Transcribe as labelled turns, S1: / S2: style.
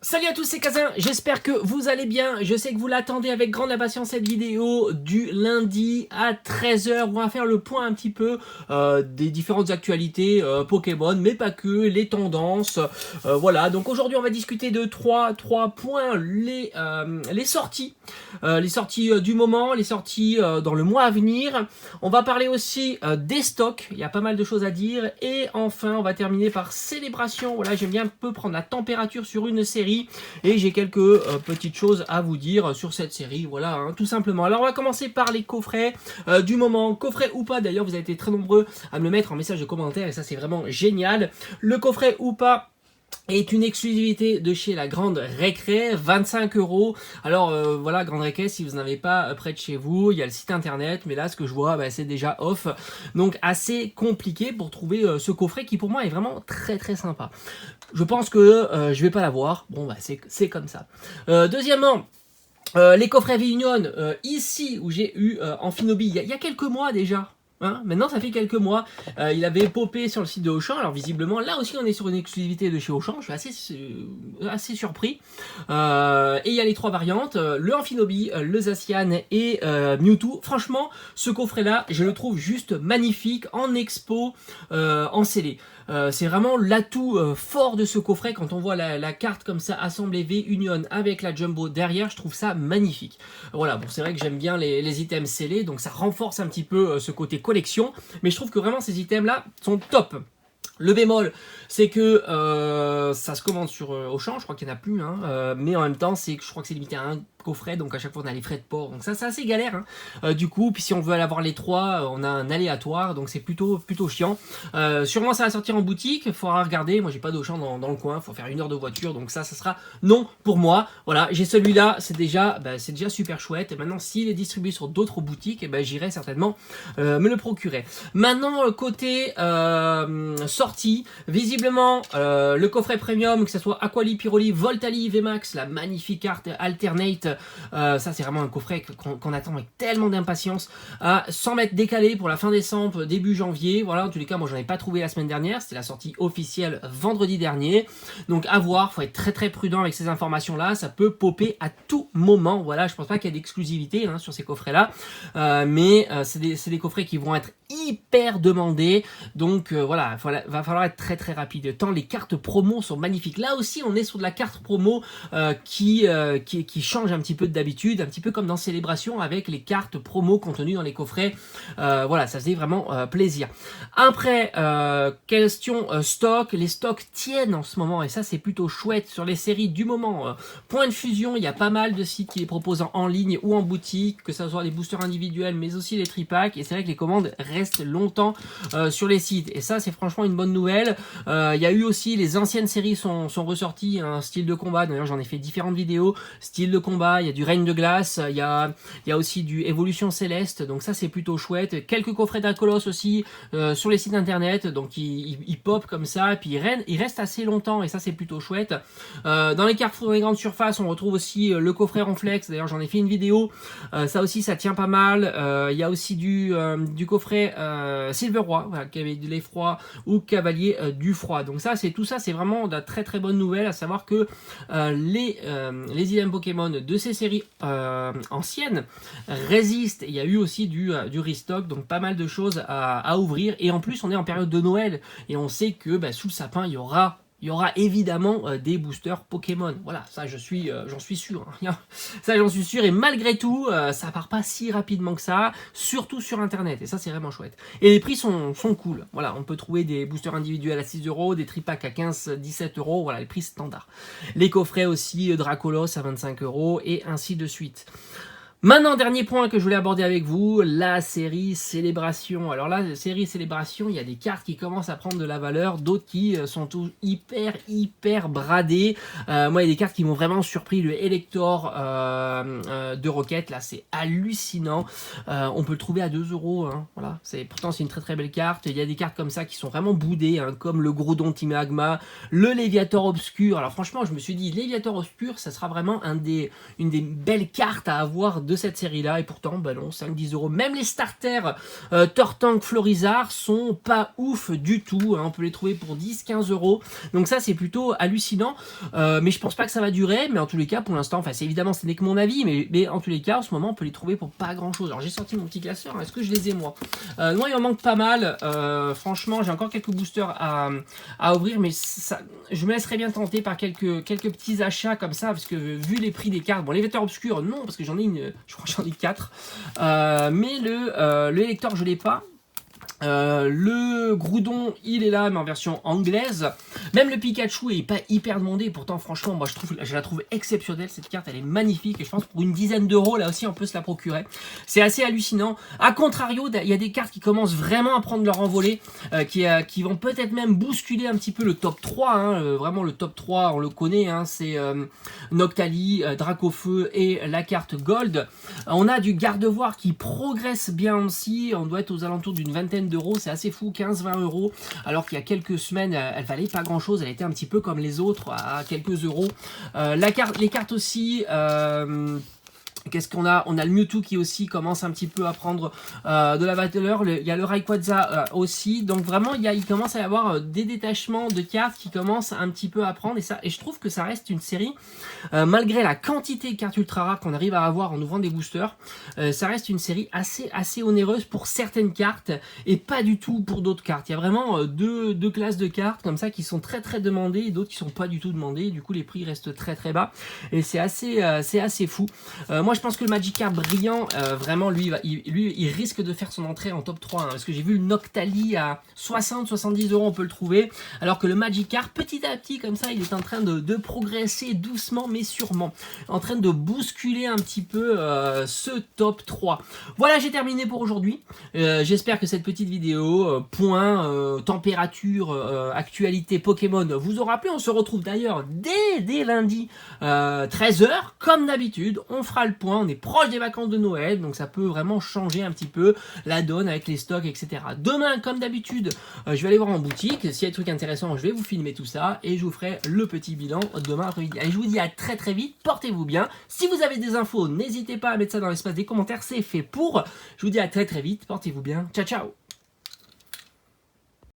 S1: Salut à tous, c'est Kazin, j'espère que vous allez bien. Je sais que vous l'attendez avec grande impatience cette vidéo du lundi à 13h. On va faire le point un petit peu des différentes actualités Pokémon, mais pas que, les tendances. Voilà, donc aujourd'hui on va discuter de trois points, les sorties. Les sorties du moment, les sorties dans le mois à venir. On va parler aussi des stocks, il y a pas mal de choses à dire. Et enfin, on va terminer par célébration. Voilà, j'aime bien un peu prendre la température sur une série. Et j'ai quelques petites choses à vous dire sur cette série, voilà, hein, tout simplement. Alors on va commencer par les coffrets du moment, coffret ou pas, d'ailleurs vous avez été très nombreux à me le mettre en message de commentaire et ça c'est vraiment génial. Le coffret ou pas est une exclusivité de chez la Grande Récré, 25 €. Alors voilà, Grande Récré, si vous n'avez pas près de chez vous, il y a le site internet, mais là ce que je vois, c'est déjà off. Donc assez compliqué pour trouver ce coffret qui pour moi est vraiment très très sympa. Je pense que je vais pas l'avoir, bon c'est comme ça. Deuxièmement, les coffrets Réunion, ici où j'ai eu Amphinobi, il y a quelques mois déjà. Hein, maintenant ça fait quelques mois, il avait popé sur le site de Auchan, alors visiblement là aussi on est sur une exclusivité de chez Auchan, je suis assez surpris. Et il y a les trois variantes, le Amphinobi, le Zacian et Mewtwo. Franchement ce coffret là je le trouve juste magnifique en expo, en scellé. C'est vraiment l'atout fort de ce coffret quand on voit la carte comme ça assemblée V-Union avec la Jumbo derrière, je trouve ça magnifique. Voilà, bon c'est vrai que j'aime bien les items scellés, donc ça renforce un petit peu ce côté collection, mais je trouve que vraiment ces items là sont top. Le bémol, c'est que ça se commande sur Auchan, je crois qu'il n'y en a plus, hein, mais en même temps, c'est que je crois que c'est limité à un coffret, donc à chaque fois on a les frais de port, donc ça c'est assez galère. Hein. Du coup, puis si on veut aller avoir les trois, on a un aléatoire, donc c'est plutôt chiant. Sûrement ça va sortir en boutique, il faudra regarder. Moi j'ai pas d'Auchan dans le coin, il faut faire 1 heure de voiture, donc ça sera non pour moi. Voilà, j'ai celui-là, c'est déjà super chouette. Et maintenant, s'il est distribué sur d'autres boutiques, j'irai certainement me le procurer. Maintenant, côté sortie, visiblement le coffret premium, que ce soit Aquali, Pyroli, Voltali, VMAX, la magnifique carte Alternate, ça c'est vraiment un coffret qu'on attend avec tellement d'impatience, à 100 mètres décalé pour la fin décembre, début janvier. Voilà, en tous les cas moi j'en ai pas trouvé la semaine dernière, c'était la sortie officielle vendredi dernier, donc à voir, faut être très très prudent avec ces informations là, ça peut popper à tout moment. Voilà, je pense pas qu'il y ait d'exclusivité sur ces coffrets là, mais c'est des coffrets qui vont être hyper demandés, donc voilà, va falloir être très très rapide, tant les cartes promo sont magnifiques. Là aussi on est sur de la carte promo qui change un petit peu d'habitude, un petit peu comme dans Célébration avec les cartes promo contenues dans les coffrets. Voilà, ça faisait vraiment plaisir. Après, question stock, les stocks tiennent en ce moment et ça c'est plutôt chouette sur les séries du moment. Point de fusion, il y a pas mal de sites qui les proposent en ligne ou en boutique, que ce soit les boosters individuels mais aussi les tripacks, et c'est vrai que les commandes restent longtemps sur les sites et ça c'est franchement une bonne nouvelle. Il y a eu aussi les anciennes séries sont ressorties, un style de combat, d'ailleurs j'en ai fait différentes vidéos, style de combat, il y a du règne de glace, il y a aussi du évolution céleste, donc ça c'est plutôt chouette. Quelques coffrets d'Alcolos aussi sur les sites internet, donc ils pop comme ça, et puis ils restent assez longtemps et ça c'est plutôt chouette. Dans les Carrefour, dans les grandes surfaces, on retrouve aussi le coffret Ronflex, d'ailleurs j'en ai fait une vidéo, ça aussi ça tient pas mal. Il y a aussi du coffret Silver Roi, voilà, Cavalier de l'Effroi ou Cavalier du Froid, donc ça c'est tout ça, c'est vraiment de très très bonnes nouvelles, à savoir que les items Pokémon de ces séries anciennes résistent. Il y a eu aussi du restock, donc pas mal de choses à ouvrir, et en plus on est en période de Noël et on sait que sous le sapin il y aura évidemment des boosters Pokémon. Voilà, ça j'en suis sûr. Hein. Ça j'en suis sûr, et malgré tout, ça part pas si rapidement que ça, surtout sur internet, et ça c'est vraiment chouette. Et les prix sont cool. Voilà, on peut trouver des boosters individuels à 6 €, des tripacks à 15-17 €, voilà les prix standards. Les coffrets aussi, Dracolos à 25 €, et ainsi de suite. Maintenant, dernier point que je voulais aborder avec vous, la série Célébration. Alors là, la série Célébration, il y a des cartes qui commencent à prendre de la valeur, d'autres qui sont tout hyper bradées. Moi, il y a des cartes qui m'ont vraiment surpris. Le Elector de Rocket, là, c'est hallucinant. On peut le trouver à 2 €. Hein, voilà. Pourtant, c'est une très très belle carte. Il y a des cartes comme ça qui sont vraiment boudées, comme le Groudon Timagma, le Léviator Obscur. Alors franchement, je me suis dit, Léviator Obscur, ça sera vraiment une des belles cartes à avoir de de cette série-là, et pourtant, bah non, 5-10 euros. Même les starters Tortank, Florizard sont pas ouf du tout, hein. On peut les trouver pour 10-15 euros. Donc ça, c'est plutôt hallucinant. Mais je pense pas que ça va durer. Mais en tous les cas, pour l'instant, enfin, c'est évidemment, ce n'est que mon avis. Mais en tous les cas, en ce moment, on peut les trouver pour pas grand-chose. Alors, j'ai sorti mon petit classeur. Est-ce que je les ai, moi? Moi, il en manque pas mal. Franchement, j'ai encore quelques boosters à ouvrir. Mais ça, je me laisserais bien tenter par quelques petits achats comme ça. Parce que vu les prix des cartes, bon, les vecteurs obscurs, non, parce que j'en ai je crois que j'en ai 4. Mais le lecteur, je l'ai pas. Le Groudon, il est là, mais en version anglaise. Même le Pikachu est pas hyper demandé. Pourtant, franchement, moi je la trouve exceptionnelle. Cette carte, elle est magnifique. Et je pense que pour une dizaine d'euros, là aussi, on peut se la procurer. C'est assez hallucinant. A contrario, il y a des cartes qui commencent vraiment à prendre leur envolée, qui vont peut-être même bousculer un petit peu le top 3. Hein. Vraiment, le top 3, on le connaît. Hein, c'est Noctali, Dracofeu et la carte Gold. On a du Gardevoir qui progresse bien aussi. On doit être aux alentours d'une vingtaine d'euros, c'est assez fou, 15-20 euros, alors qu'il y a quelques semaines, elle valait pas grand chose, elle était un petit peu comme les autres, à quelques euros. Les cartes aussi, qu'est-ce qu'on a? On a le Mewtwo qui aussi commence un petit peu à prendre de la valeur. Il y a le Rayquaza aussi. Donc vraiment, il commence à y avoir des détachements de cartes qui commencent un petit peu à prendre. Et je trouve que ça reste une série, malgré la quantité de cartes ultra rares qu'on arrive à avoir en ouvrant des boosters, ça reste une série assez onéreuse pour certaines cartes et pas du tout pour d'autres cartes. Il y a vraiment deux classes de cartes comme ça qui sont très demandées et d'autres qui sont pas du tout demandées. Du coup, les prix restent très bas. Et c'est assez fou. Moi, je pense que le Magikarp brillant, vraiment, lui, il risque de faire son entrée en top 3. Hein, parce que j'ai vu le Noctali à 60-70 euros, on peut le trouver. Alors que le Magikarp, petit à petit, comme ça, il est en train de progresser doucement, mais sûrement. En train de bousculer un petit peu ce top 3. Voilà, j'ai terminé pour aujourd'hui. J'espère que cette petite vidéo, température, actualité Pokémon, vous aura plu. On se retrouve d'ailleurs dès lundi, 13h, comme d'habitude. On fera le point. On est proche des vacances de Noël, donc ça peut vraiment changer un petit peu la donne avec les stocks, etc. Demain, comme d'habitude, je vais aller voir en boutique. S'il y a des trucs intéressants, je vais vous filmer tout ça et je vous ferai le petit bilan demain après-midi. Allez, je vous dis à très vite, portez-vous bien. Si vous avez des infos, n'hésitez pas à mettre ça dans l'espace des commentaires, c'est fait pour. Je vous dis à très vite, portez-vous bien. Ciao, ciao.